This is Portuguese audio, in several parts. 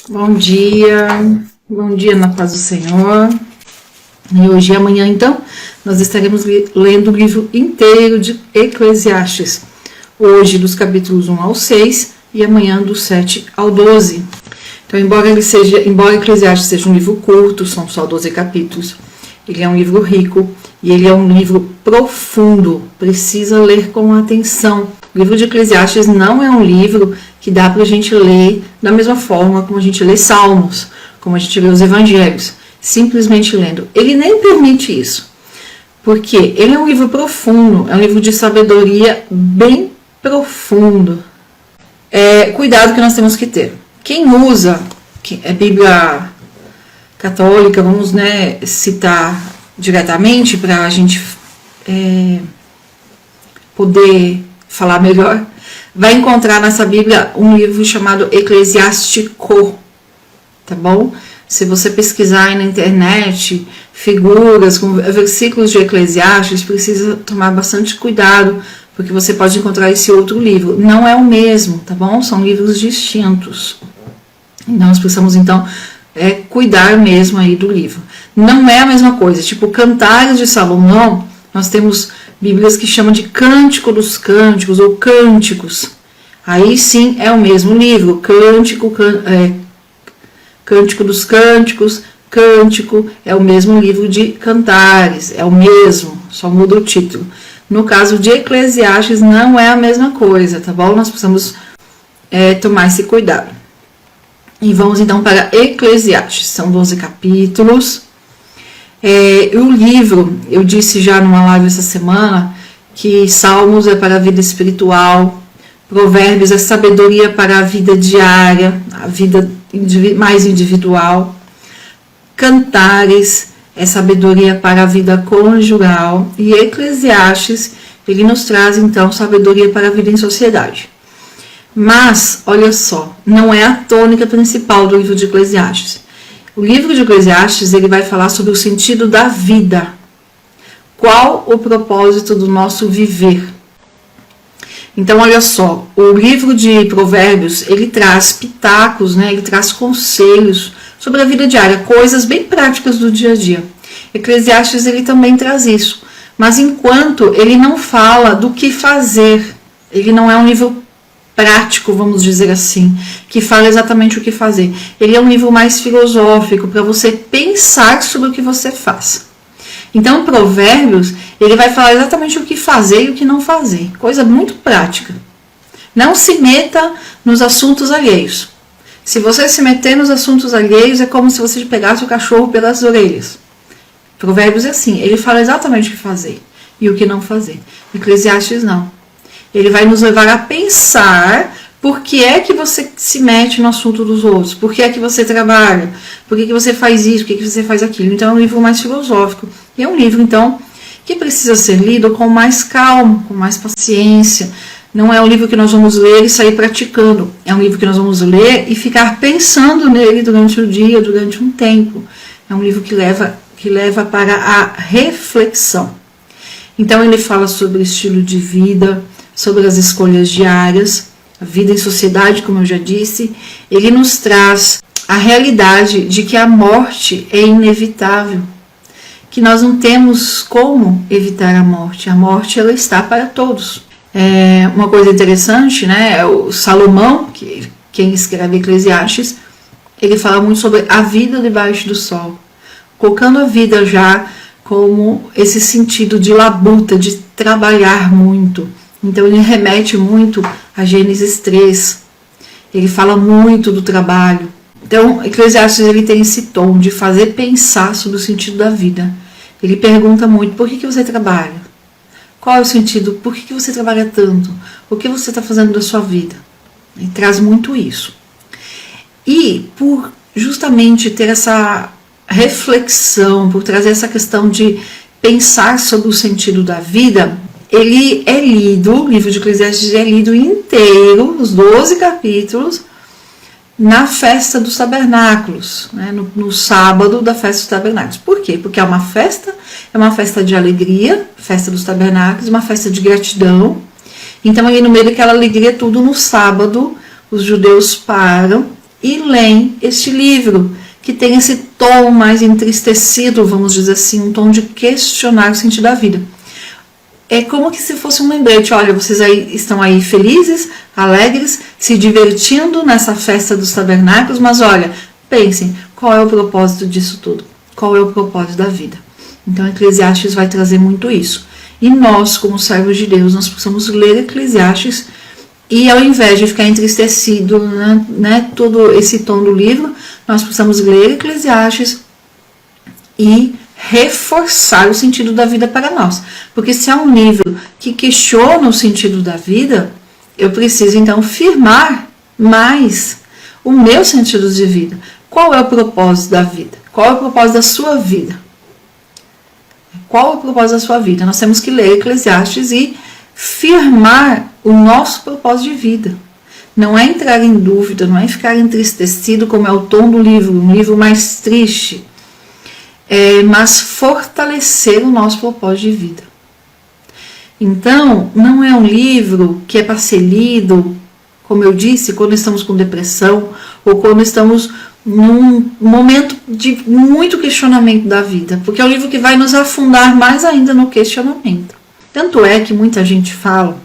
Bom dia na paz do Senhor. E hoje e amanhã, então, nós estaremos lendo o livro inteiro de Eclesiastes. Hoje dos capítulos 1 ao 6 e amanhã do 7 ao 12. Então, embora Eclesiastes seja um livro curto, são só 12 capítulos, ele é um livro rico e ele é um livro profundo, precisa ler com atenção. O livro de Eclesiastes não é um livro que dá para a gente ler da mesma forma como a gente lê Salmos, como a gente lê os Evangelhos, simplesmente lendo. Ele nem permite isso, porque ele é um livro profundo, é um livro de sabedoria bem profundo. Cuidado que nós temos que ter. Quem usa a Bíblia católica, vamos citar diretamente para a gente poder falar melhor, vai encontrar nessa Bíblia um livro chamado Eclesiástico, tá bom? Se você pesquisar aí na internet figuras com versículos de Eclesiastes, precisa tomar bastante cuidado, porque você pode encontrar esse outro livro. Não é o mesmo, tá bom? São livros distintos. Nós precisamos, então, cuidar mesmo aí do livro. Não é a mesma coisa. Tipo, Cantares de Salomão, nós temos Bíblias que chamam de Cântico dos Cânticos ou Cânticos. Aí sim é o mesmo livro. Cântico dos Cânticos, Cântico é o mesmo livro de Cantares. É o mesmo, só muda o título. No caso de Eclesiastes não é a mesma coisa, tá bom? Nós precisamos tomar esse cuidado. E vamos então para Eclesiastes. São 12 capítulos. O livro, eu disse já numa live essa semana, que Salmos é para a vida espiritual, Provérbios é sabedoria para a vida diária, a vida mais individual, Cantares é sabedoria para a vida conjugal, e Eclesiastes, ele nos traz então sabedoria para a vida em sociedade. Mas, olha só, não é a tônica principal do livro de Eclesiastes. O livro de Eclesiastes, ele vai falar sobre o sentido da vida. Qual o propósito do nosso viver? Então, olha só, o livro de Provérbios, ele traz pitacos, ele traz conselhos sobre a vida diária, coisas bem práticas do dia a dia. Eclesiastes, ele também traz isso. Mas enquanto ele não fala do que fazer, ele não é um livro prático, vamos dizer assim, que fala exatamente o que fazer. Ele é um livro mais filosófico, para você pensar sobre o que você faz. Então, Provérbios, ele vai falar exatamente o que fazer e o que não fazer. Coisa muito prática. Não se meta nos assuntos alheios. Se você se meter nos assuntos alheios, é como se você pegasse o cachorro pelas orelhas. Provérbios é assim, ele fala exatamente o que fazer e o que não fazer. Eclesiastes não. Ele vai nos levar a pensar por que é que você se mete no assunto dos outros, por que é que você trabalha, por que você faz isso, por que você faz aquilo. Então é um livro mais filosófico. E é um livro, então, que precisa ser lido com mais calma, com mais paciência. Não é um livro que nós vamos ler e sair praticando. É um livro que nós vamos ler e ficar pensando nele durante o dia, durante um tempo. É um livro que leva para a reflexão. Então ele fala sobre o estilo de vida, sobre as escolhas diárias, a vida em sociedade, como eu já disse. Ele nos traz a realidade de que a morte é inevitável, que nós não temos como evitar a morte. A morte, ela está para todos. Uma coisa interessante, o Salomão, quem escreve Eclesiastes, ele fala muito sobre a vida debaixo do sol, colocando a vida já como esse sentido de labuta, de trabalhar muito. Então ele remete muito a Gênesis 3. Ele fala muito do trabalho. Então, Eclesiastes, ele tem esse tom de fazer pensar sobre o sentido da vida. Ele pergunta muito: por que você trabalha? Qual é o sentido? Por que você trabalha tanto? O que você está fazendo da sua vida? Ele traz muito isso. E por justamente ter essa reflexão, por trazer essa questão de pensar sobre o sentido da vida, ele é lido, o livro de Eclesiastes é lido inteiro, os 12 capítulos, na festa dos tabernáculos, no sábado da festa dos tabernáculos. Por quê? Porque é uma festa de alegria, festa dos tabernáculos, uma festa de gratidão. Então, aí no meio daquela alegria, tudo no sábado, os judeus param e leem este livro, que tem esse tom mais entristecido, vamos dizer assim, um tom de questionar o sentido da vida. É como que se fosse um lembrete, olha, vocês aí estão aí felizes, alegres, se divertindo nessa festa dos tabernáculos, mas olha, pensem, qual é o propósito disso tudo? Qual é o propósito da vida? Então, Eclesiastes vai trazer muito isso. E nós, como servos de Deus, nós precisamos ler Eclesiastes e, ao invés de ficar entristecido, né, todo esse tom do livro, nós precisamos ler Eclesiastes e reforçar o sentido da vida para nós. Porque se é um livro que questiona o sentido da vida, eu preciso então firmar mais o meu sentido de vida. Qual é o propósito da vida? Qual é o propósito da sua vida? Qual é o propósito da sua vida? Nós temos que ler Eclesiastes e firmar o nosso propósito de vida. Não é entrar em dúvida, não é ficar entristecido como é o tom do livro, um livro mais triste, mas fortalecer o nosso propósito de vida. Então, não é um livro que é para ser lido, como eu disse, quando estamos com depressão ou quando estamos num momento de muito questionamento da vida, porque é um livro que vai nos afundar mais ainda no questionamento. Tanto é que muita gente fala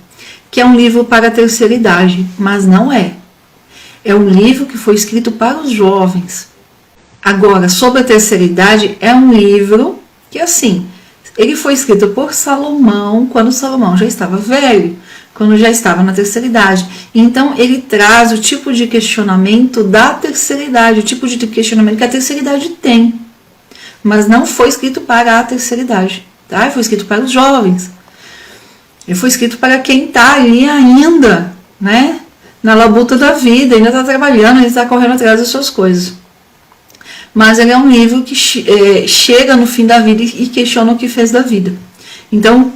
que é um livro para a terceira idade, mas não é. É um livro que foi escrito para os jovens. Agora, sobre a terceira idade, é um livro que, assim, ele foi escrito por Salomão, quando Salomão já estava velho, quando já estava na terceira idade. Então, ele traz o tipo de questionamento da terceira idade, o tipo de questionamento que a terceira idade tem. Mas não foi escrito para a terceira idade, tá? Foi escrito para os jovens. Ele foi escrito para quem está ali ainda, né? Na labuta da vida, ainda está trabalhando, ainda está correndo atrás das suas coisas. Mas ele é um livro que chega no fim da vida e questiona o que fez da vida. Então,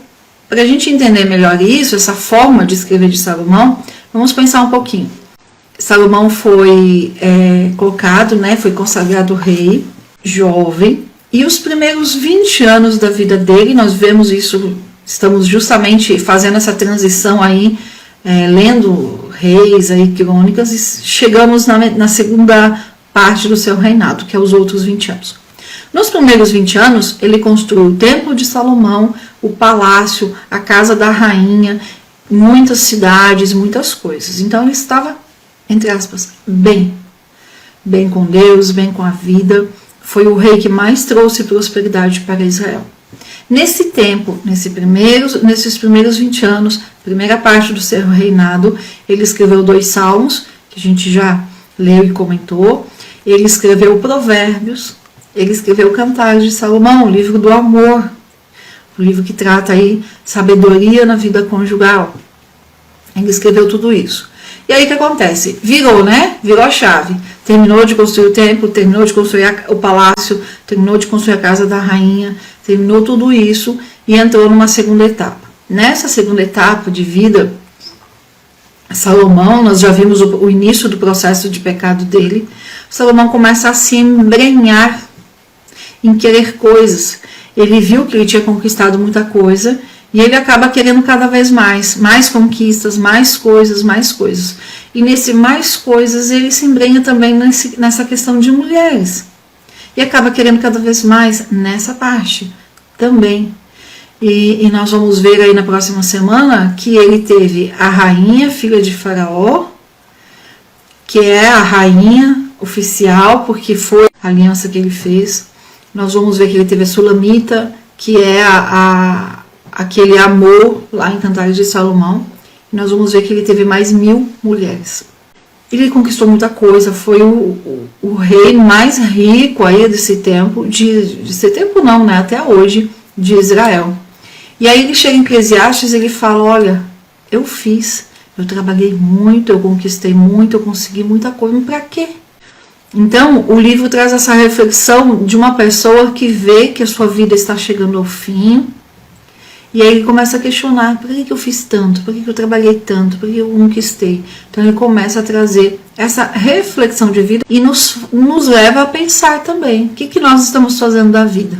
para a gente entender melhor isso, essa forma de escrever de Salomão, vamos pensar um pouquinho. Salomão foi colocado, né, foi consagrado rei, jovem, e os primeiros 20 anos da vida dele, nós vemos isso, estamos justamente fazendo essa transição aí, lendo reis, aí, crônicas, e chegamos na segunda parte do seu reinado, que é os outros 20 anos. Nos primeiros 20 anos, ele construiu o templo de Salomão, o palácio, a casa da rainha, muitas cidades, muitas coisas. Então ele estava, entre aspas, bem com Deus, bem com a vida. Foi o rei que mais trouxe prosperidade para Israel. Nesse tempo, nesses primeiros 20 anos, primeira parte do seu reinado, ele escreveu 2 salmos, que a gente já leu e comentou. Ele escreveu Provérbios, ele escreveu Cantares de Salomão, o livro do amor, o livro que trata aí sabedoria na vida conjugal. Ele escreveu tudo isso. E aí o que acontece? Virou, né? Virou a chave. Terminou de construir o templo, terminou de construir o palácio, terminou de construir a casa da rainha, terminou tudo isso e entrou numa segunda etapa. Nessa segunda etapa de vida, Salomão, nós já vimos o início do processo de pecado dele. Salomão começa a se embrenhar em querer coisas. Ele viu que ele tinha conquistado muita coisa e ele acaba querendo cada vez mais conquistas, mais coisas. E nesse mais coisas ele se embrenha também nessa questão de mulheres. E acaba querendo cada vez mais nessa parte também. E nós vamos ver aí na próxima semana que ele teve a rainha, filha de Faraó, que é a rainha oficial, porque foi a aliança que ele fez. Nós vamos ver que ele teve a Sulamita, que é aquele amor lá em Cantares de Salomão. E nós vamos ver que ele teve mais 1000 mulheres. Ele conquistou muita coisa, foi o rei mais rico aí desse tempo, desse tempo não, né, até hoje, de Israel. E aí ele chega em Eclesiastes e ele fala, olha, eu trabalhei muito, eu conquistei muito, eu consegui muita coisa, mas para quê? Então, o livro traz essa reflexão de uma pessoa que vê que a sua vida está chegando ao fim, e aí ele começa a questionar, por que eu fiz tanto, por que eu trabalhei tanto, por que eu conquistei? Então ele começa a trazer essa reflexão de vida e nos leva a pensar também, o que nós estamos fazendo da vida?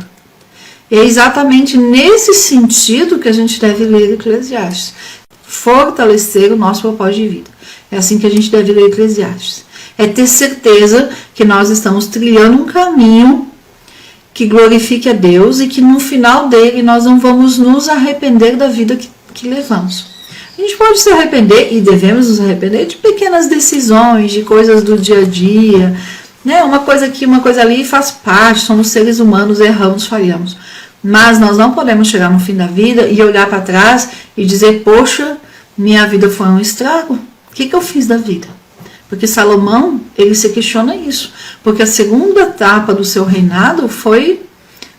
E é exatamente nesse sentido que a gente deve ler Eclesiastes, fortalecer o nosso propósito de vida. É assim que a gente deve ler Eclesiastes. É ter certeza que nós estamos trilhando um caminho que glorifique a Deus e que no final dele nós não vamos nos arrepender da vida que levamos. A gente pode se arrepender, e devemos nos arrepender, de pequenas decisões, de coisas do dia a dia, né? Uma coisa aqui, uma coisa ali, faz parte, somos seres humanos, erramos, falhamos. Mas nós não podemos chegar no fim da vida e olhar para trás e dizer, poxa, minha vida foi um estrago. O que eu fiz da vida? Porque Salomão, ele se questiona isso. Porque a segunda etapa do seu reinado foi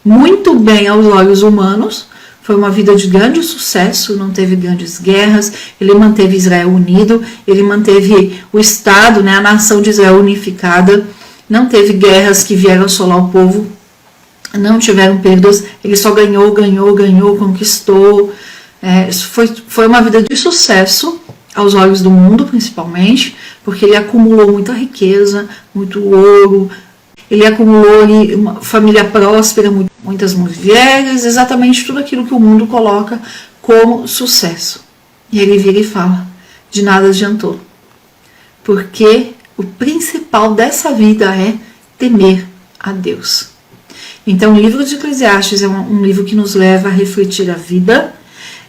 muito bem aos olhos humanos. Foi uma vida de grande sucesso, não teve grandes guerras. Ele manteve Israel unido, ele manteve o Estado, né, a nação de Israel unificada. Não teve guerras que vieram assolar o povo. Não tiveram perdas. Ele só ganhou, conquistou. Foi uma vida de sucesso aos olhos do mundo, principalmente, porque ele acumulou muita riqueza, muito ouro, ele acumulou ali uma família próspera, muitas mulheres, exatamente tudo aquilo que o mundo coloca como sucesso. E ele vira e fala, de nada adiantou, porque o principal dessa vida é temer a Deus. Então, o livro de Eclesiastes é um livro que nos leva a refletir a vida.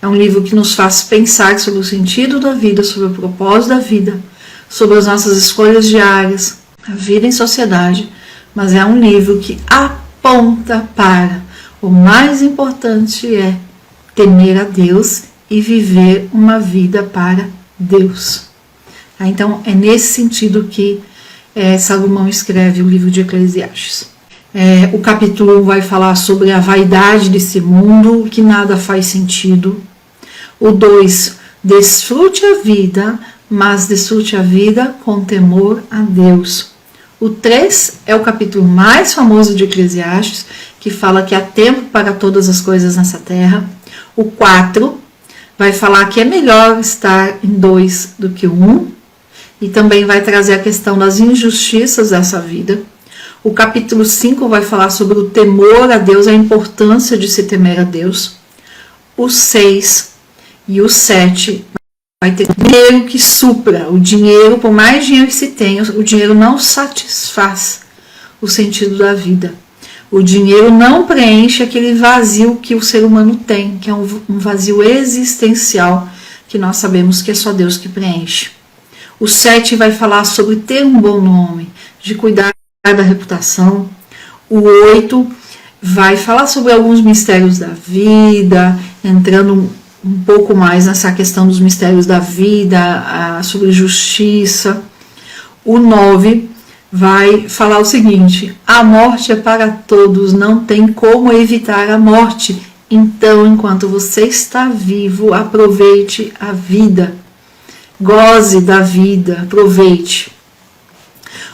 É um livro que nos faz pensar sobre o sentido da vida, sobre o propósito da vida, sobre as nossas escolhas diárias, a vida em sociedade. Mas é um livro que aponta para o mais importante é temer a Deus e viver uma vida para Deus. Então, é nesse sentido que Salomão escreve o livro de Eclesiastes. O capítulo 1 vai falar sobre a vaidade desse mundo, que nada faz sentido. O 2, desfrute a vida, mas desfrute a vida com temor a Deus. O 3 é o capítulo mais famoso de Eclesiastes, que fala que há tempo para todas as coisas nessa terra. O 4 vai falar que é melhor estar em 2 do que 1, e também vai trazer a questão das injustiças dessa vida. O capítulo 5 vai falar sobre o temor a Deus, a importância de se temer a Deus. O 6 e o 7 vai ter dinheiro que supra. O dinheiro, por mais dinheiro que se tenha, o dinheiro não satisfaz o sentido da vida. O dinheiro não preenche aquele vazio que o ser humano tem, que é um vazio existencial, que nós sabemos que é só Deus que preenche. O 7 vai falar sobre ter um bom nome, de cuidar da reputação. O 8 vai falar sobre alguns mistérios da vida, entrando um pouco mais nessa questão dos mistérios da vida, sobre justiça. O 9 vai falar o seguinte: a morte é para todos, não tem como evitar a morte. Então, enquanto você está vivo, aproveite a vida. Goze da vida, aproveite.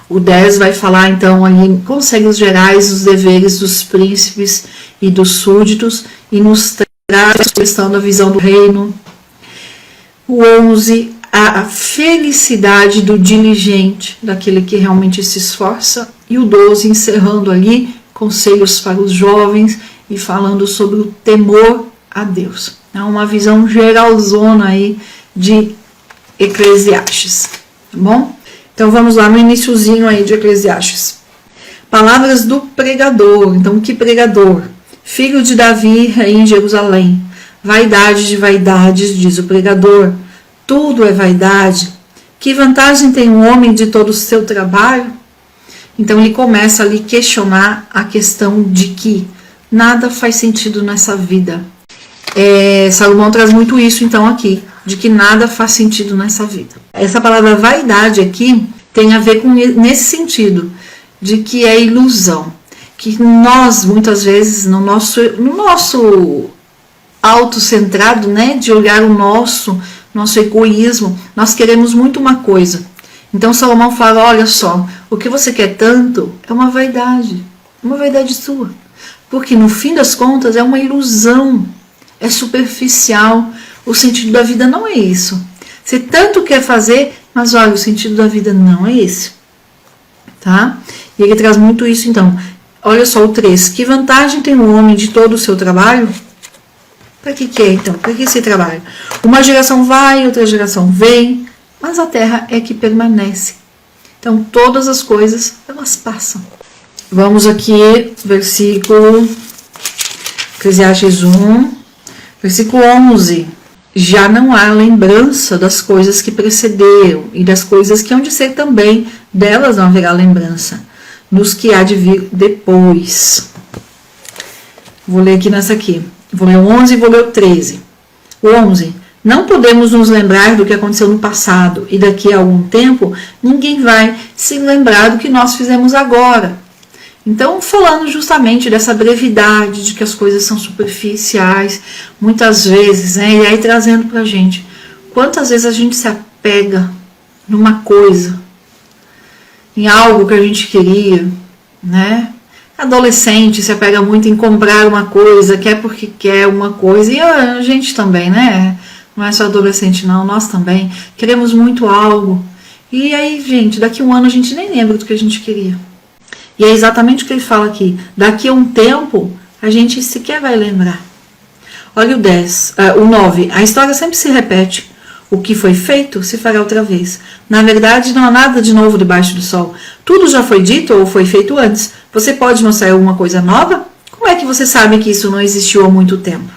O 10 vai falar, então, ali, conselhos gerais, os deveres dos príncipes e dos súditos, e nos traz a questão da visão do reino. O 11, a felicidade do diligente, daquele que realmente se esforça. E o 12, encerrando ali, conselhos para os jovens e falando sobre o temor a Deus. É uma visão geralzona aí de Eclesiastes, tá bom? Então vamos lá no iniciozinho aí de Eclesiastes. Palavras do pregador. Então, que pregador? Filho de Davi, rei em Jerusalém. Vaidade de vaidades, diz o pregador. Tudo é vaidade. Que vantagem tem um homem de todo o seu trabalho? Então ele começa ali a questionar a questão de que nada faz sentido nessa vida. Salomão traz muito isso então aqui, de que nada faz sentido nessa vida. Essa palavra vaidade aqui tem a ver com nesse sentido, de que é ilusão. Que nós, muitas vezes, no nosso autocentrado, né, de olhar o nosso egoísmo, nós queremos muito uma coisa. Então Salomão fala, olha só, o que você quer tanto é uma vaidade sua. Porque no fim das contas é uma ilusão, é superficial. O sentido da vida não é isso. Você tanto quer fazer, mas olha, o sentido da vida não é esse. Tá? E ele traz muito isso então. Olha só o 3. Que vantagem tem um homem de todo o seu trabalho? Para que é então? Para que esse trabalho? Uma geração vai, outra geração vem, mas a terra é que permanece. Então, todas as coisas, elas passam. Vamos aqui, versículo Eclesiastes 1, versículo 11. Já não há lembrança das coisas que precederam e das coisas que hão de ser também, delas não haverá lembrança, nos que há de vir depois. Vou ler aqui nessa aqui. Vou ler o 11 e vou ler o 13. O 11. Não podemos nos lembrar do que aconteceu no passado e daqui a algum tempo ninguém vai se lembrar do que nós fizemos agora. Então, falando justamente dessa brevidade, de que as coisas são superficiais, muitas vezes, né? E aí trazendo pra gente, quantas vezes a gente se apega numa coisa, em algo que a gente queria, né? Adolescente se apega muito em comprar uma coisa, quer porque quer uma coisa, e a gente também, né? Não é só adolescente não, nós também queremos muito algo, e aí, gente, daqui a um ano a gente nem lembra do que a gente queria. E é exatamente o que ele fala aqui. Daqui a um tempo, a gente sequer vai lembrar. Olha o 9. A história sempre se repete. O que foi feito se fará outra vez. Na verdade, não há nada de novo debaixo do sol. Tudo já foi dito ou foi feito antes. Você pode mostrar alguma coisa nova? Como é que você sabe que isso não existiu há muito tempo?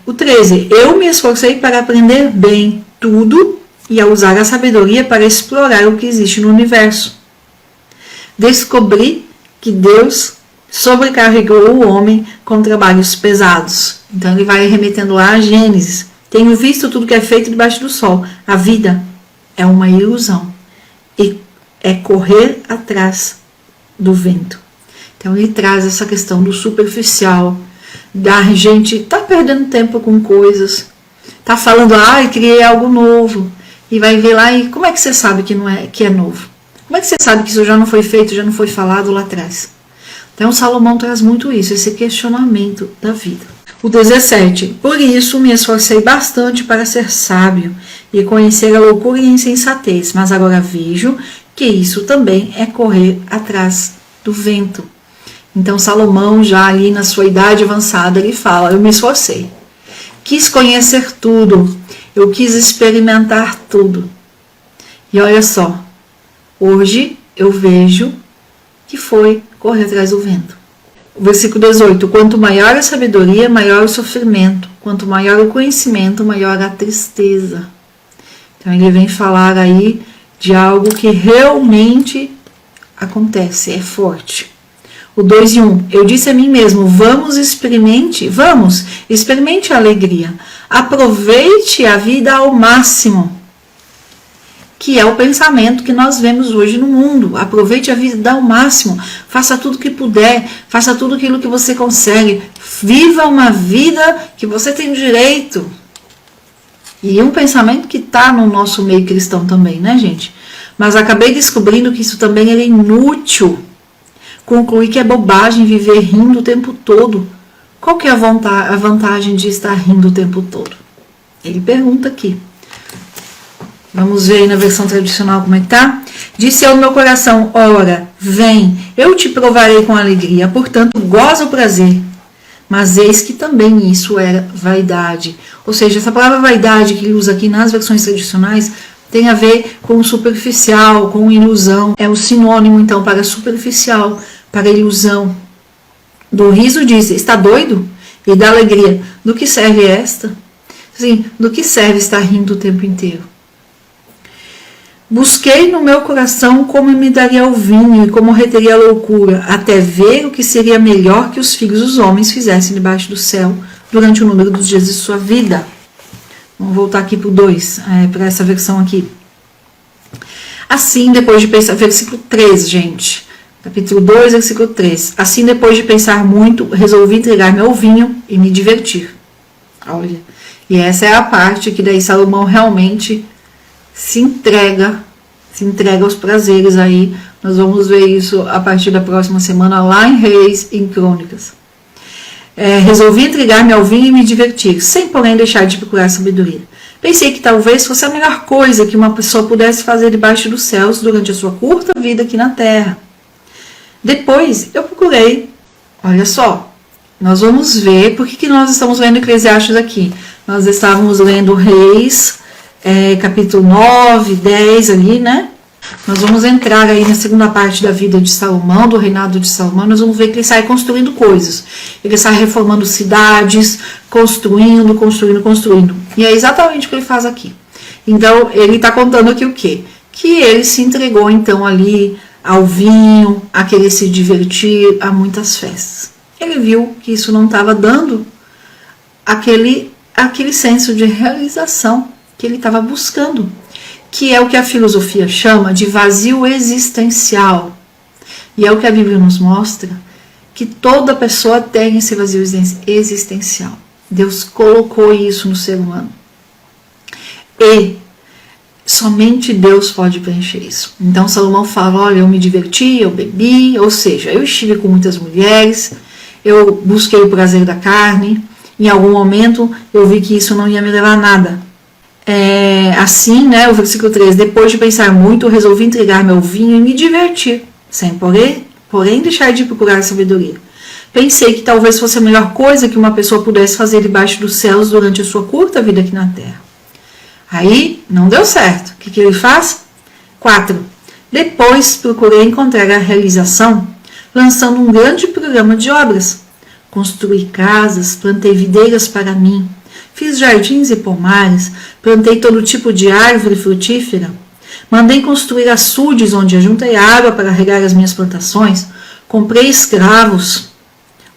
O 13. Eu me esforcei para aprender bem tudo e a usar a sabedoria para explorar o que existe no universo. Descobri que Deus sobrecarregou o homem com trabalhos pesados. Então ele vai remetendo lá a Gênesis. Tenho visto tudo que é feito debaixo do sol. A vida é uma ilusão e é correr atrás do vento. Então ele traz essa questão do superficial, da gente tá perdendo tempo com coisas, tá falando, criei algo novo, e vai ver lá e como é que você sabe que é novo? Como é que você sabe que isso já não foi feito, já não foi falado lá atrás? Então, Salomão traz muito isso, esse questionamento da vida. O 17. Por isso, me esforcei bastante para ser sábio e conhecer a loucura e a insensatez, mas agora vejo que isso também é correr atrás do vento. Então, Salomão, já ali na sua idade avançada, ele fala, eu me esforcei. Quis conhecer tudo, eu quis experimentar tudo. E olha só, hoje eu vejo que foi correr atrás do vento. O versículo 18. Quanto maior a sabedoria, maior o sofrimento. Quanto maior o conhecimento, maior a tristeza. Então ele vem falar aí de algo que realmente acontece, é forte. O 2 e 1. Eu disse a mim mesmo, experimente a alegria. Aproveite a vida ao máximo. Que é o pensamento que nós vemos hoje no mundo. Aproveite a vida ao máximo, faça tudo que puder, faça tudo aquilo que você consegue, viva uma vida que você tem direito. E um pensamento que está no nosso meio cristão também, né, gente? Mas acabei descobrindo que isso também era inútil. Concluí que é bobagem viver rindo o tempo todo. Qual que é a vantagem de estar rindo o tempo todo? Ele pergunta aqui. Vamos ver aí na versão tradicional como é que tá. Disse ao meu coração, ora, vem, eu te provarei com alegria, portanto, goza o prazer. Mas eis que também isso era vaidade. Ou seja, essa palavra vaidade que ele usa aqui nas versões tradicionais tem a ver com superficial, com ilusão. É o sinônimo, então, para superficial, para ilusão. Do riso diz, está doido? E da alegria, do que serve esta? Assim, do que serve estar rindo o tempo inteiro? Busquei no meu coração como me daria o vinho e como reteria a loucura, até ver o que seria melhor que os filhos dos homens fizessem debaixo do céu durante o número dos dias de sua vida. Vamos voltar aqui para o 2, para essa versão aqui. Assim, depois de pensar, versículo 3, gente, capítulo 2, versículo 3. Assim, depois de pensar muito, resolvi entregar-me ao vinho e me divertir. Olha, e essa é a parte que daí Salomão realmente se entrega aos prazeres aí. Nós vamos ver isso a partir da próxima semana lá em Reis, em Crônicas. Resolvi entregar-me ao vinho e me divertir, sem porém deixar de procurar sabedoria. Pensei que talvez fosse a melhor coisa que uma pessoa pudesse fazer debaixo dos céus durante a sua curta vida aqui na terra. Depois eu procurei, olha só, nós vamos ver, por que nós estamos lendo Eclesiastes aqui? Nós estávamos lendo Reis, capítulo 9, 10 ali, né? Nós vamos entrar aí na segunda parte da vida de Salomão, do reinado de Salomão. Nós vamos ver que ele sai construindo coisas. Ele sai reformando cidades, construindo. E é exatamente o que ele faz aqui. Então, ele está contando aqui o quê? Que ele se entregou, então, ali ao vinho, a querer se divertir, a muitas festas. Ele viu que isso não estava dando aquele senso de realização que ele estava buscando, que é o que a filosofia chama de vazio existencial. E é o que a Bíblia nos mostra, que toda pessoa tem esse vazio existencial. Deus colocou isso no ser humano. E somente Deus pode preencher isso. Então Salomão fala, olha, eu me diverti, eu bebi, ou seja, eu estive com muitas mulheres, eu busquei o prazer da carne, em algum momento eu vi que isso não ia me levar a nada. Assim, né, o versículo 3, depois de pensar muito, eu resolvi entregar meu vinho e me divertir, sem porém deixar de procurar sabedoria. Pensei que talvez fosse a melhor coisa que uma pessoa pudesse fazer debaixo dos céus durante a sua curta vida aqui na terra. Aí, não deu certo. O que ele faz? 4. Depois procurei encontrar a realização lançando um grande programa de obras. Construí casas, plantei videiras para mim, fiz jardins e pomares, plantei todo tipo de árvore frutífera, mandei construir açudes onde ajuntei água para regar as minhas plantações, comprei escravos,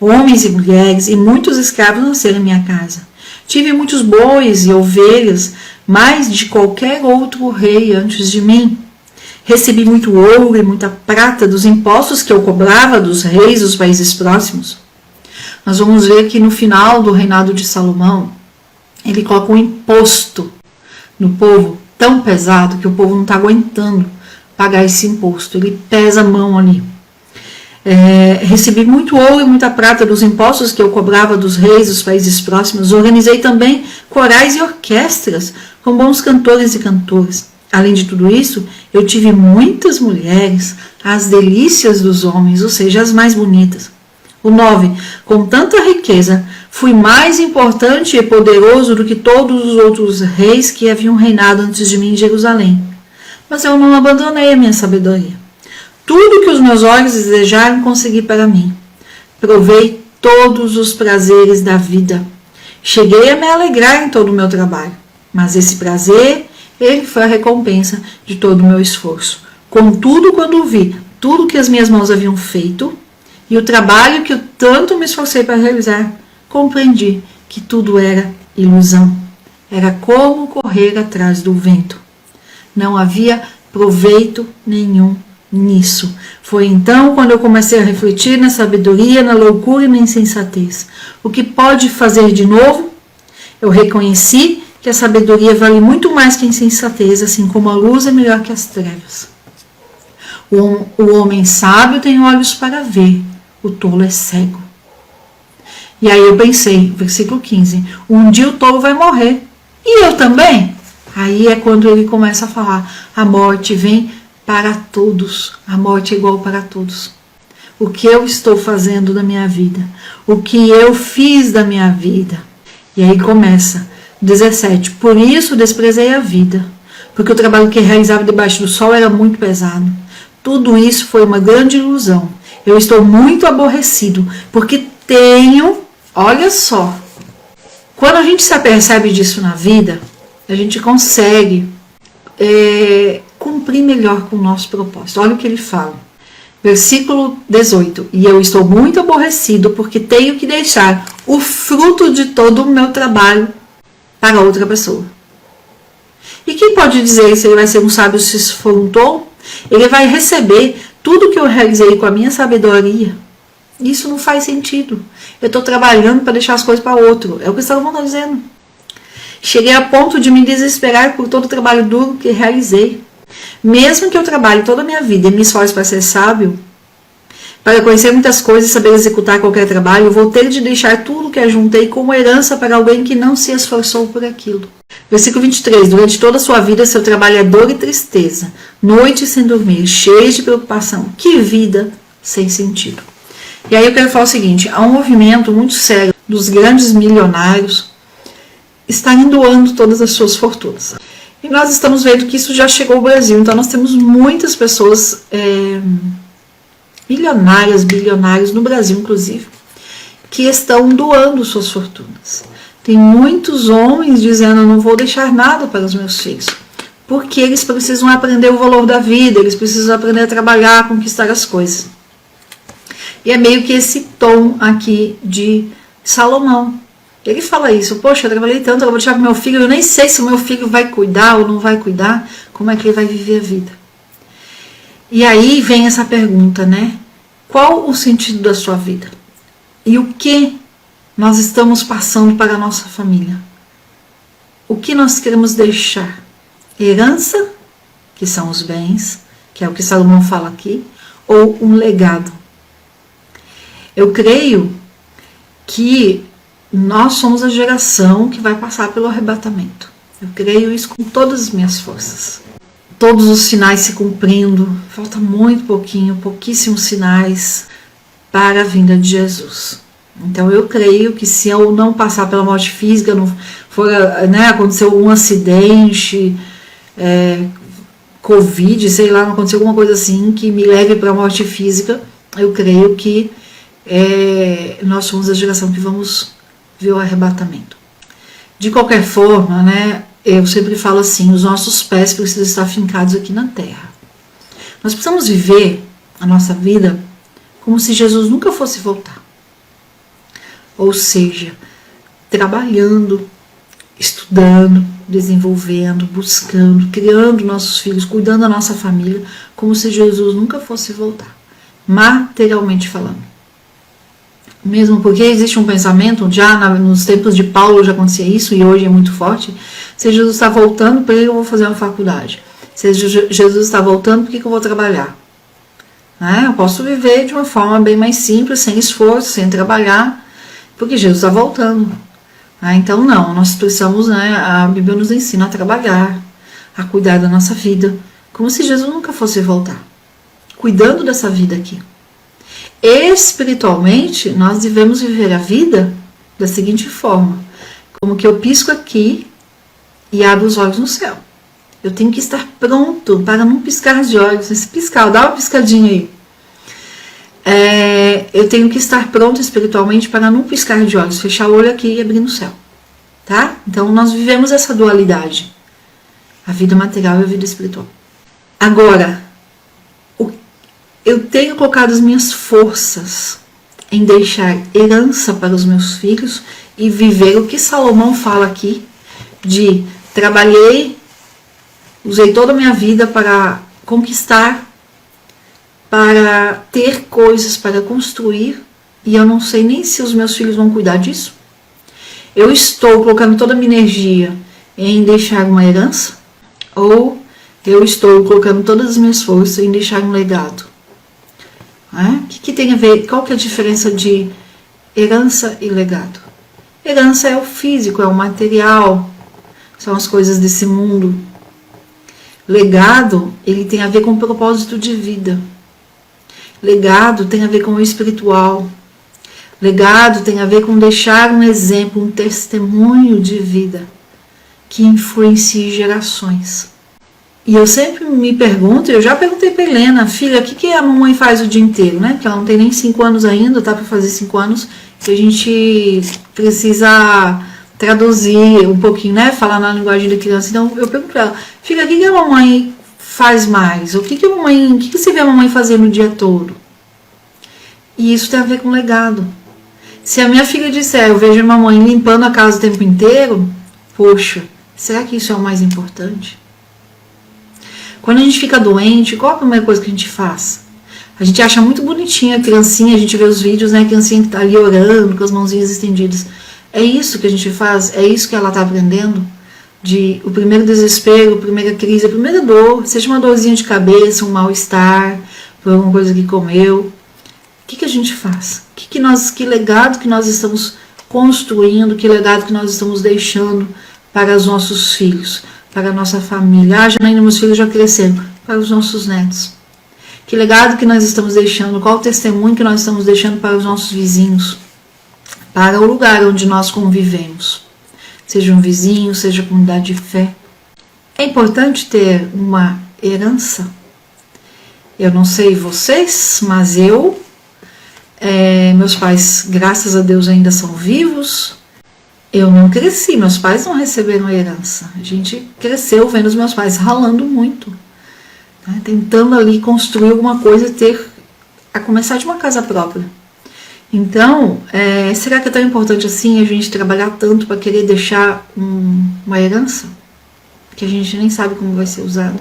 homens e mulheres, e muitos escravos nasceram em minha casa. Tive muitos bois e ovelhas, mais de qualquer outro rei antes de mim. Recebi muito ouro e muita prata dos impostos que eu cobrava dos reis dos países próximos. Nós vamos ver que no final do reinado de Salomão, ele coloca um imposto no povo tão pesado que o povo não está aguentando pagar esse imposto. Ele pesa a mão ali. Recebi muito ouro e muita prata dos impostos que eu cobrava dos reis dos países próximos. Organizei também corais e orquestras com bons cantores e cantoras. Além de tudo isso, eu tive muitas mulheres, as delícias dos homens, ou seja, as mais bonitas. O 9. Com tanta riqueza, fui mais importante e poderoso do que todos os outros reis que haviam reinado antes de mim em Jerusalém. Mas eu não abandonei a minha sabedoria. Tudo que os meus olhos desejaram consegui para mim. Provei todos os prazeres da vida. Cheguei a me alegrar em todo o meu trabalho. Mas esse prazer, ele foi a recompensa de todo o meu esforço. Contudo, quando vi tudo que as minhas mãos haviam feito e o trabalho que eu tanto me esforcei para realizar, compreendi que tudo era ilusão. Era como correr atrás do vento. Não havia proveito nenhum nisso. Foi então quando eu comecei a refletir na sabedoria, na loucura e na insensatez. O que pode fazer de novo? Eu reconheci que a sabedoria vale muito mais que a insensatez, assim como a luz é melhor que as trevas. O homem sábio tem olhos para ver, o tolo é cego. E aí eu pensei, versículo 15, um dia o tolo vai morrer, e eu também. Aí é quando ele começa a falar, a morte vem para todos, a morte é igual para todos. O que eu estou fazendo da minha vida, o que eu fiz da minha vida. E aí começa, 17, por isso desprezei a vida, porque o trabalho que realizava debaixo do sol era muito pesado. Tudo isso foi uma grande ilusão. Eu estou muito aborrecido, porque tenho, olha só, quando a gente se apercebe disso na vida, a gente consegue cumprir melhor com o nosso propósito. Olha o que ele fala. Versículo 18. E eu estou muito aborrecido porque tenho que deixar o fruto de todo o meu trabalho para outra pessoa. E quem pode dizer se ele vai ser um sábio se for um tolo? Ele vai receber tudo que eu realizei com a minha sabedoria. Isso não faz sentido. Eu estou trabalhando para deixar as coisas para outro. É o que Salomão está dizendo. Cheguei a ponto de me desesperar por todo o trabalho duro que realizei. Mesmo que eu trabalhe toda a minha vida e me esforce para ser sábio, para conhecer muitas coisas e saber executar qualquer trabalho, eu vou ter de deixar tudo que ajuntei como herança para alguém que não se esforçou por aquilo. Versículo 23. Durante toda a sua vida, seu trabalho é dor e tristeza, noite sem dormir, cheio de preocupação. Que vida sem sentido. E aí eu quero falar o seguinte, há um movimento muito sério dos grandes milionários estarem doando todas as suas fortunas. E nós estamos vendo que isso já chegou ao Brasil. Então nós temos muitas pessoas milionárias, bilionários no Brasil, inclusive, que estão doando suas fortunas. Tem muitos homens dizendo: eu não vou deixar nada para os meus filhos, porque eles precisam aprender o valor da vida, eles precisam aprender a trabalhar, a conquistar as coisas. E é meio que esse tom aqui de Salomão. Ele fala isso: poxa, eu trabalhei tanto, eu vou deixar com meu filho, eu nem sei se o meu filho vai cuidar ou não vai cuidar, como é que ele vai viver a vida? E aí vem essa pergunta, né? Qual o sentido da sua vida? E o que nós estamos passando para a nossa família? O que nós queremos deixar? Herança, que são os bens, que é o que Salomão fala aqui, ou um legado? Eu creio que nós somos a geração que vai passar pelo arrebatamento. Eu creio isso com todas as minhas forças. Todos os sinais se cumprindo, falta muito pouquinho, pouquíssimos sinais para a vinda de Jesus. Então eu creio que se eu não passar pela morte física, não for, né, aconteceu algum acidente, Covid, sei lá, não aconteceu alguma coisa assim que me leve para a morte física, eu creio que nós somos a geração que vamos ver o arrebatamento. De qualquer forma, né, eu sempre falo assim: os nossos pés precisam estar fincados aqui na terra. Nós precisamos viver a nossa vida como se Jesus nunca fosse voltar. Ou seja, trabalhando, estudando, desenvolvendo, buscando, criando nossos filhos, cuidando da nossa família, como se Jesus nunca fosse voltar, materialmente falando. Mesmo porque existe um pensamento, já nos tempos de Paulo já acontecia isso, e hoje é muito forte: se Jesus está voltando, por que eu vou fazer uma faculdade? Se Jesus está voltando, por que eu vou trabalhar? Eu posso viver de uma forma bem mais simples, sem esforço, sem trabalhar, porque Jesus está voltando. Então não, nós precisamos, a Bíblia nos ensina a trabalhar, a cuidar da nossa vida, como se Jesus nunca fosse voltar, cuidando dessa vida aqui. Espiritualmente, nós devemos viver a vida da seguinte forma: como que eu pisco aqui e abro os olhos no céu. Eu tenho que estar pronto para não piscar de olhos. Esse piscar, dá uma piscadinha aí. Eu tenho que estar pronto espiritualmente para não piscar de olhos, fechar o olho aqui e abrir no céu. Tá? Então nós vivemos essa dualidade: a vida material e a vida espiritual. Agora, eu tenho colocado as minhas forças em deixar herança para os meus filhos e viver o que Salomão fala aqui, de trabalhei, usei toda a minha vida para conquistar, para ter coisas, para construir, e eu não sei nem se os meus filhos vão cuidar disso. Eu estou colocando toda a minha energia em deixar uma herança, ou eu estou colocando todas as minhas forças em deixar um legado? O que tem a ver? Qual que é a diferença de herança e legado? Herança é o físico, é o material, são as coisas desse mundo. Legado, ele tem a ver com o propósito de vida. Legado tem a ver com o espiritual. Legado tem a ver com deixar um exemplo, um testemunho de vida que influencie gerações. E eu sempre me pergunto, eu já perguntei para Helena: filha, o que a mamãe faz o dia inteiro, né? Porque ela não tem nem 5 anos ainda, tá para fazer 5 anos, que a gente precisa traduzir um pouquinho, né? Falar na linguagem da criança. Então eu pergunto para ela: filha, o que a mamãe faz mais? O que você vê a mamãe fazer no dia todo? E isso tem a ver com legado. Se a minha filha disser: eu vejo a mamãe limpando a casa o tempo inteiro, poxa, será que isso é o mais importante? Quando a gente fica doente, qual a primeira coisa que a gente faz? A gente acha muito bonitinha a criancinha, a gente vê os vídeos, né? A criancinha que tá ali orando, com as mãozinhas estendidas. É isso que a gente faz? É isso que ela tá aprendendo? O primeiro desespero, a primeira crise, a primeira dor, seja uma dorzinha de cabeça, um mal-estar, por alguma coisa que comeu. O que a gente faz? Que legado que nós estamos construindo, que legado que nós estamos deixando para os nossos filhos, para a nossa família? Janaína, meus filhos já cresceram. Para os nossos netos. Que legado que nós estamos deixando? Qual o testemunho que nós estamos deixando para os nossos vizinhos? Para o lugar onde nós convivemos. Seja um vizinho, seja a comunidade de fé. É importante ter uma herança. Eu não sei vocês, mas meus pais, graças a Deus, ainda são vivos. Eu não cresci, meus pais não receberam a herança. A gente cresceu vendo os meus pais ralando muito, né, tentando ali construir alguma coisa, a começar de uma casa própria. Então, será que é tão importante assim a gente trabalhar tanto para querer deixar uma herança que a gente nem sabe como vai ser usada?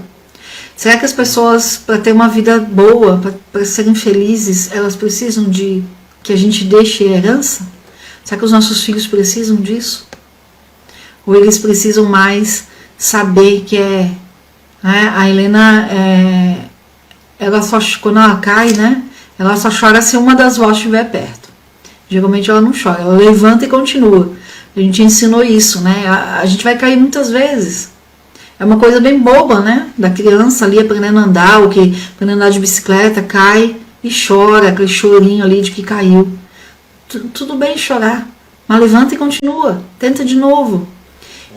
Será que as pessoas, para ter uma vida boa, para serem felizes, elas precisam de que a gente deixe herança? Será que os nossos filhos precisam disso? Ou eles precisam mais saber que né? A Helena, ela só, quando ela cai, né? Ela só chora se uma das vós estiver perto. Geralmente ela não chora, ela levanta e continua. A gente ensinou isso, né? A gente vai cair muitas vezes. É uma coisa bem boba, né? Da criança ali aprendendo a andar, ou que aprendendo a andar de bicicleta, cai e chora, aquele chorinho ali de que caiu. Tudo bem chorar, mas levanta e continua, tenta de novo.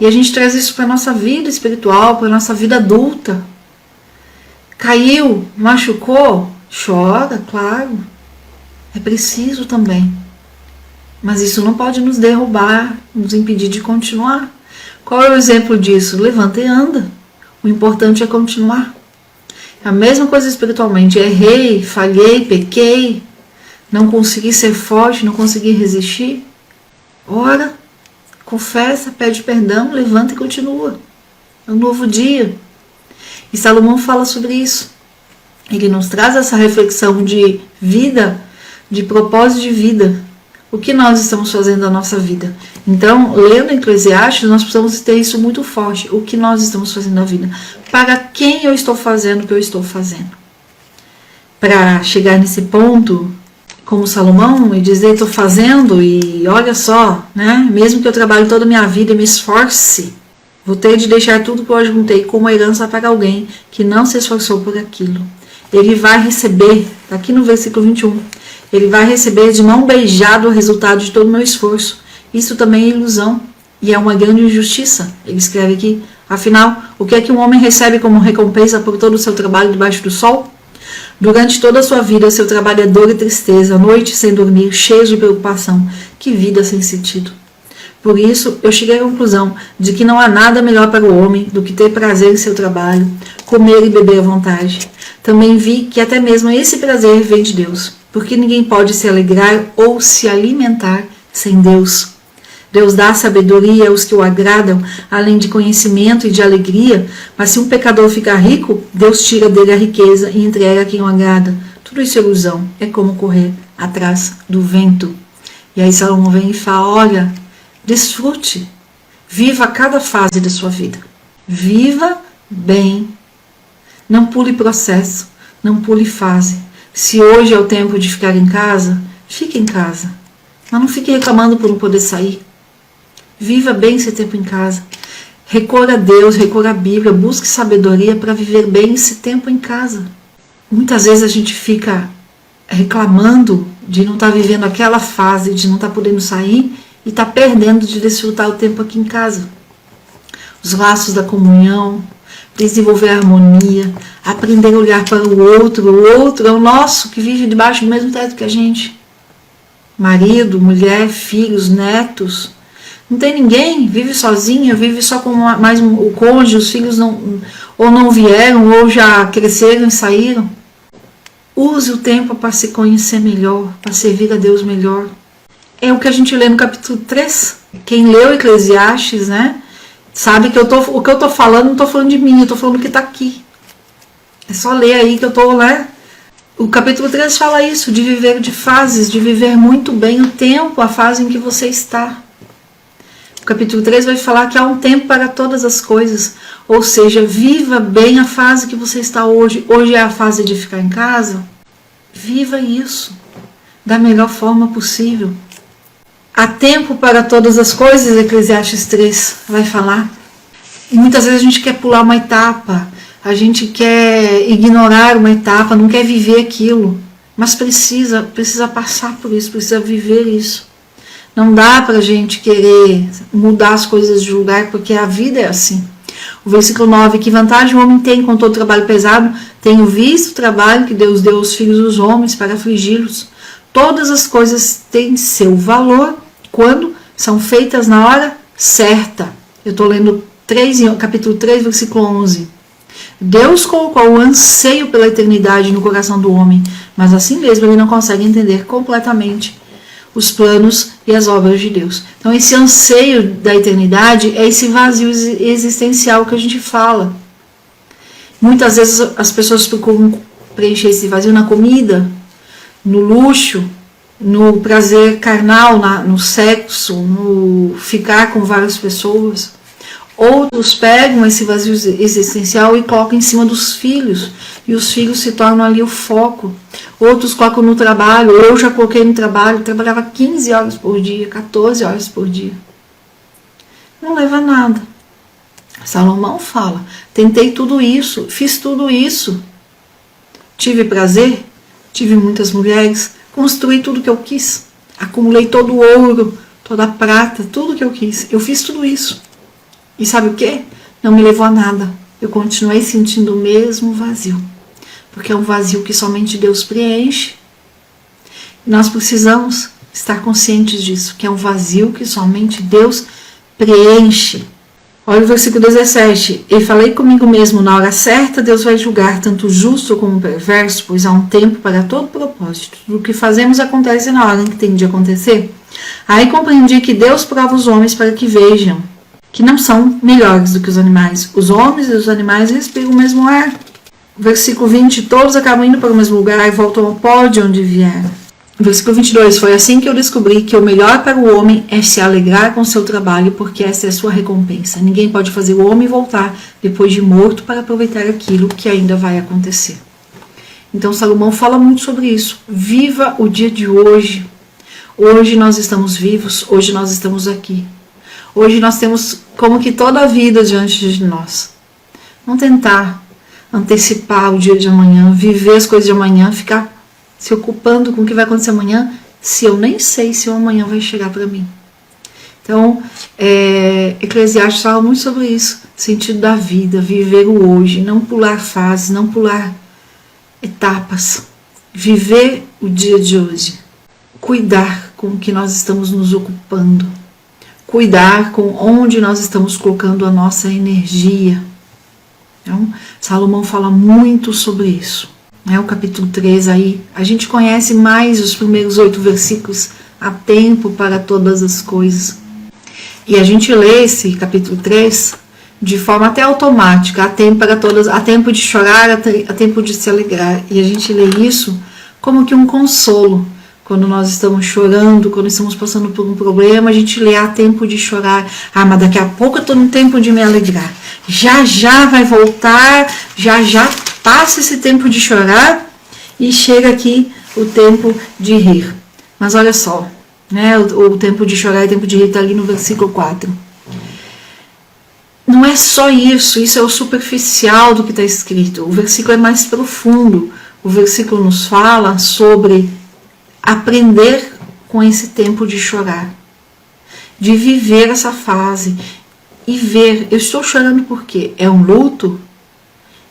E a gente traz isso para a nossa vida espiritual, para a nossa vida adulta. Caiu, machucou, chora, claro. É preciso também. Mas isso não pode nos derrubar, nos impedir de continuar. Qual é o exemplo disso? Levanta e anda. O importante é continuar. É a mesma coisa espiritualmente. Errei, falhei, pequei, não consegui ser forte, não consegui resistir. Ora, confessa, pede perdão, levanta e continua. É um novo dia. E Salomão fala sobre isso. Ele nos traz essa reflexão de vida, de propósito de vida. O que nós estamos fazendo na nossa vida? Então, lendo Eclesiastes, nós precisamos ter isso muito forte. O que nós estamos fazendo na vida? Para quem eu estou fazendo o que eu estou fazendo? Para chegar nesse ponto, como Salomão, e dizer, estou fazendo e olha só, né? Mesmo que eu trabalhe toda a minha vida e me esforce, vou ter de deixar tudo que eu juntei como herança para alguém que não se esforçou por aquilo. Ele vai receber, tá aqui no versículo 21, ele vai receber de mão beijada o resultado de todo o meu esforço. Isso também é ilusão e é uma grande injustiça. Ele escreve aqui, afinal, o que é que um homem recebe como recompensa por todo o seu trabalho debaixo do sol? Durante toda a sua vida, seu trabalho é dor e tristeza, noite sem dormir, cheio de preocupação. Que vida sem sentido. Por isso, eu cheguei à conclusão de que não há nada melhor para o homem do que ter prazer em seu trabalho, comer e beber à vontade. Também vi que até mesmo esse prazer vem de Deus, porque ninguém pode se alegrar ou se alimentar sem Deus. Deus dá sabedoria aos que o agradam, além de conhecimento e de alegria, mas se um pecador ficar rico, Deus tira dele a riqueza e entrega a quem o agrada. Tudo isso é ilusão, é como correr atrás do vento. E aí Salomão vem e fala, olha, desfrute, viva cada fase da sua vida. Viva bem, não pule processo, não pule fase. Se hoje é o tempo de ficar em casa, fique em casa, mas não fique reclamando por não poder sair. Viva bem esse tempo em casa. Recorra a Deus, recorra à Bíblia, busque sabedoria para viver bem esse tempo em casa. Muitas vezes a gente fica reclamando de não estar vivendo aquela fase, de não estar podendo sair e estar perdendo de desfrutar o tempo aqui em casa. Os laços da comunhão, desenvolver a harmonia, aprender a olhar para o outro é o nosso que vive debaixo do mesmo teto que a gente. Marido, mulher, filhos, netos. Não tem ninguém, vive sozinha, vive só com mais o cônjuge, os filhos ou não vieram, ou já cresceram e saíram. Use o tempo para se conhecer melhor, para servir a Deus melhor. É o que a gente lê no capítulo 3. Quem leu Eclesiastes, né, sabe que o que eu estou falando, não estou falando de mim, eu estou falando do que está aqui. É só ler aí que eu estou, né? O capítulo 3 fala isso, de viver de fases, de viver muito bem o tempo, a fase em que você está. O capítulo 3 vai falar que há um tempo para todas as coisas, ou seja, viva bem a fase que você está hoje. Hoje é a fase de ficar em casa. Viva isso da melhor forma possível. Há tempo para todas as coisas, Eclesiastes 3 vai falar. E muitas vezes a gente quer pular uma etapa, a gente quer ignorar uma etapa, não quer viver aquilo, mas precisa passar por isso, precisa viver isso. Não dá para a gente querer mudar as coisas de lugar, porque a vida é assim. O versículo 9, que vantagem o homem tem com todo trabalho pesado? Tenho visto o trabalho que Deus deu aos filhos dos homens para afligi-los. Todas as coisas têm seu valor quando são feitas na hora certa. Eu estou lendo capítulo 3, versículo 11. Deus colocou o anseio pela eternidade no coração do homem, mas assim mesmo ele não consegue entender completamente os planos e as obras de Deus. Então esse anseio da eternidade é esse vazio existencial que a gente fala. Muitas vezes as pessoas procuram preencher esse vazio na comida, no luxo, no prazer carnal, no sexo, no ficar com várias pessoas. Outros pegam esse vazio existencial e colocam em cima dos filhos, e os filhos se tornam ali o foco. Outros colocam no trabalho. Eu já coloquei no trabalho, trabalhava 15 horas por dia, 14 horas por dia. Não leva a nada. Salomão fala, tentei tudo isso, fiz tudo isso. Tive prazer, tive muitas mulheres, construí tudo que eu quis. Acumulei todo o ouro, toda a prata, tudo que eu quis. Eu fiz tudo isso. E sabe o que? Não me levou a nada. Eu continuei sentindo o mesmo vazio. Porque é um vazio que somente Deus preenche. E nós precisamos estar conscientes disso, que é um vazio que somente Deus preenche. Olha o versículo 17. E falei comigo mesmo, na hora certa Deus vai julgar tanto o justo como o perverso, pois há um tempo para todo propósito. O que fazemos acontece na hora em que tem de acontecer. Aí compreendi que Deus prova os homens para que vejam que não são melhores do que os animais. Os homens e os animais respiram o mesmo ar. Versículo 20, todos acabam indo para o mesmo lugar e voltam ao pó de onde vieram. Versículo 22, foi assim que eu descobri que o melhor para o homem é se alegrar com seu trabalho, porque essa é a sua recompensa. Ninguém pode fazer o homem voltar depois de morto para aproveitar aquilo que ainda vai acontecer. Então Salomão fala muito sobre isso. Viva o dia de hoje. Hoje nós estamos vivos, hoje nós estamos aqui. Hoje nós temos como que toda a vida diante de nós. Não tentar antecipar o dia de amanhã, viver as coisas de amanhã, ficar se ocupando com o que vai acontecer amanhã, se eu nem sei se o amanhã vai chegar para mim. Então, Eclesiastes fala muito sobre isso, sentido da vida, viver o hoje, não pular fases, não pular etapas, viver o dia de hoje, cuidar com o que nós estamos nos ocupando, cuidar com onde nós estamos colocando a nossa energia. Então, Salomão fala muito sobre isso. O capítulo 3 aí, a gente conhece mais os primeiros 8 versículos, há tempo para todas as coisas. E a gente lê esse capítulo 3 de forma até automática, há tempo para todas, há tempo de chorar, há tempo de se alegrar. E a gente lê isso como que um consolo. Quando nós estamos chorando, quando estamos passando por um problema, a gente lê há tempo de chorar. Ah, mas daqui a pouco eu estou no tempo de me alegrar. Já já vai voltar, já já passa esse tempo de chorar e chega aqui o tempo de rir. Mas olha só, né? O tempo de chorar e o tempo de rir está ali no versículo 4. Não é só isso, isso é o superficial do que está escrito. O versículo é mais profundo. O versículo nos fala sobre aprender com esse tempo de chorar, de viver essa fase e ver, eu estou chorando por quê? É um luto?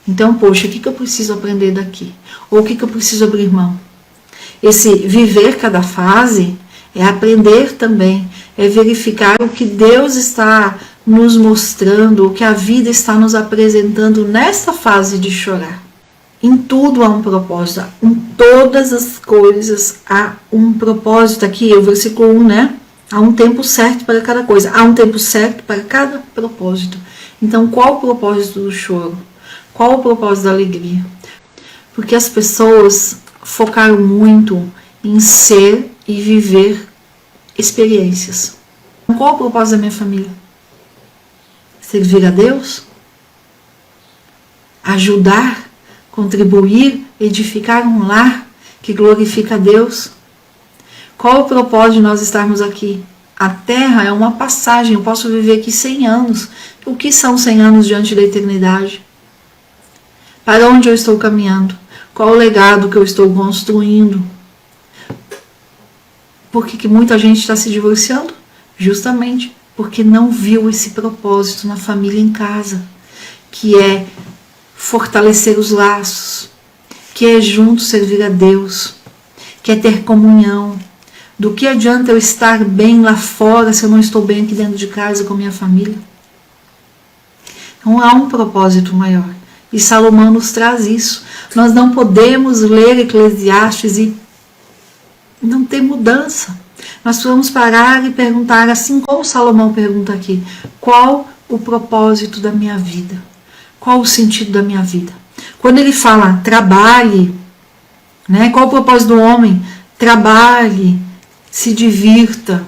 Então, poxa, o que eu preciso aprender daqui? Ou o que eu preciso abrir mão? Esse viver cada fase é aprender também, é verificar o que Deus está nos mostrando, o que a vida está nos apresentando nesta fase de chorar. Em tudo há um propósito, em todas as coisas há um propósito. Aqui, o versículo 1, né? Há um tempo certo para cada coisa, há um tempo certo para cada propósito. Então, qual o propósito do choro? Qual o propósito da alegria? Porque as pessoas focaram muito em ser e viver experiências. Qual o propósito da minha família? Servir a Deus? Ajudar? Contribuir, edificar um lar que glorifica a Deus? Qual o propósito de nós estarmos aqui? A Terra é uma passagem, eu posso viver aqui 100 anos. O que são 100 anos diante da eternidade? Para onde eu estou caminhando? Qual o legado que eu estou construindo? Por que muita gente está se divorciando? Justamente porque não viu esse propósito na família em casa. que é fortalecer os laços, que é junto servir a Deus, que é ter comunhão. Do que adianta eu estar bem lá fora se eu não estou bem aqui dentro de casa com a minha família? Então há um propósito maior. E Salomão nos traz isso. Nós não podemos ler Eclesiastes e não ter mudança. Nós precisamos parar e perguntar, assim como Salomão pergunta aqui, qual o propósito da minha vida? Qual o sentido da minha vida? Quando ele fala, trabalhe, né? Qual o propósito do homem? Trabalhe, se divirta,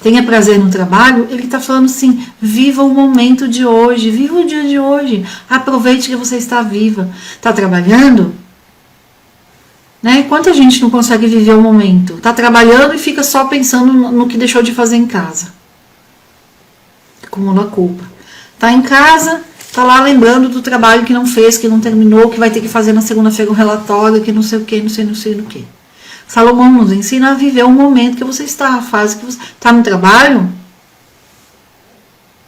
tenha prazer no trabalho. Ele está falando assim, viva o momento de hoje, viva o dia de hoje, aproveite que você está viva. Está trabalhando? Né? Quanta gente não consegue viver o momento? Está trabalhando e fica só pensando no que deixou de fazer em casa. Acumula culpa. Está em casa, está lá lembrando do trabalho que não fez, que não terminou, que vai ter que fazer na segunda-feira um relatório, que não sei o que, não sei o que. Salomão nos ensina a viver o momento que você está, a fase que você está no trabalho.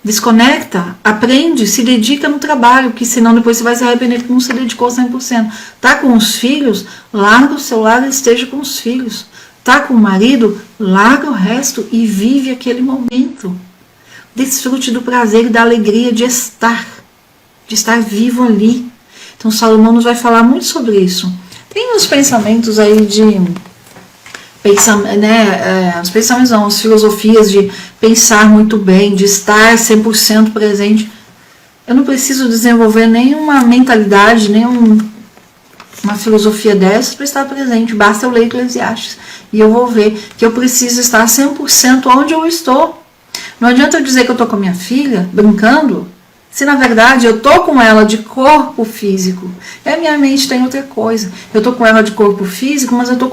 Desconecta, aprende, se dedica no trabalho, que senão depois você vai se arrepender porque não se dedicou 100%. Tá com os filhos, larga o celular e esteja com os filhos. Tá com o marido, larga o resto e vive aquele momento. Desfrute do prazer e da alegria de estar vivo ali. Então Salomão nos vai falar muito sobre isso. Tem uns pensamentos aí os pensamentos não, as filosofias de pensar muito bem, de estar 100% presente. Eu não preciso desenvolver nenhuma mentalidade, uma filosofia dessas para estar presente. Basta eu ler Eclesiastes e eu vou ver que eu preciso estar 100% onde eu estou. Não adianta eu dizer que eu estou com a minha filha, brincando, se na verdade eu estou com ela de corpo físico. E a minha mente tem outra coisa. Eu estou com ela de corpo físico, mas eu estou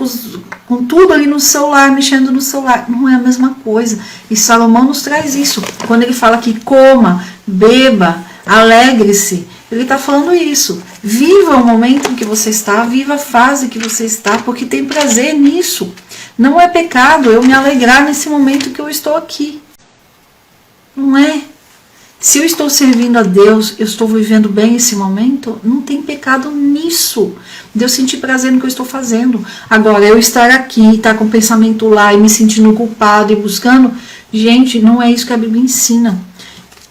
com tudo ali no celular, mexendo no celular. Não é a mesma coisa. E Salomão nos traz isso. Quando ele fala que coma, beba, alegre-se, ele está falando isso. Viva o momento em que você está, viva a fase que você está, porque tem prazer nisso. Não é pecado eu me alegrar nesse momento que eu estou aqui. Não é. Se eu estou servindo a Deus, eu estou vivendo bem esse momento, não tem pecado nisso. De eu sentir prazer no que eu estou fazendo. Agora, eu estar aqui, estar com o pensamento lá e me sentindo culpado e buscando, gente, não é isso que a Bíblia ensina.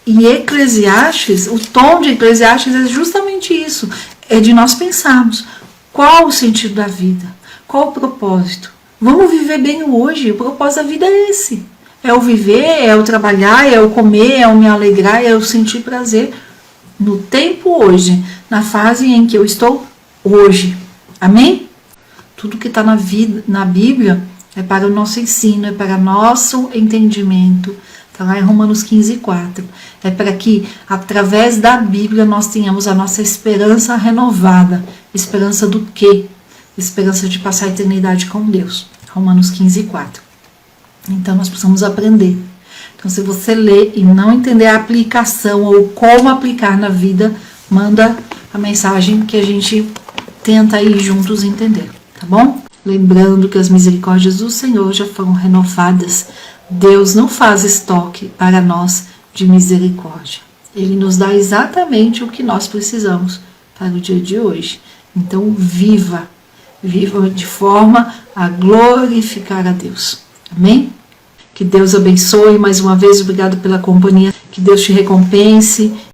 E Eclesiastes, o tom de Eclesiastes é justamente isso. É de nós pensarmos qual o sentido da vida, qual o propósito. Vamos viver bem o hoje, o propósito da vida é esse. É o viver, é o trabalhar, é o comer, é o me alegrar, é o sentir prazer no tempo hoje, na fase em que eu estou hoje. Amém? Tudo que está na Bíblia é para o nosso ensino, é para nosso entendimento. Está lá em Romanos 15:4. É para que, através da Bíblia, nós tenhamos a nossa esperança renovada. Esperança do quê? Esperança de passar a eternidade com Deus. Romanos 15:4. Então nós precisamos aprender. Então se você ler e não entender a aplicação ou como aplicar na vida, manda a mensagem que a gente tenta aí juntos entender, tá bom? Lembrando que as misericórdias do Senhor já foram renovadas. Deus não faz estoque para nós de misericórdia. Ele nos dá exatamente o que nós precisamos para o dia de hoje. Então viva de forma a glorificar a Deus. Amém? Que Deus abençoe mais uma vez, obrigado pela companhia, que Deus te recompense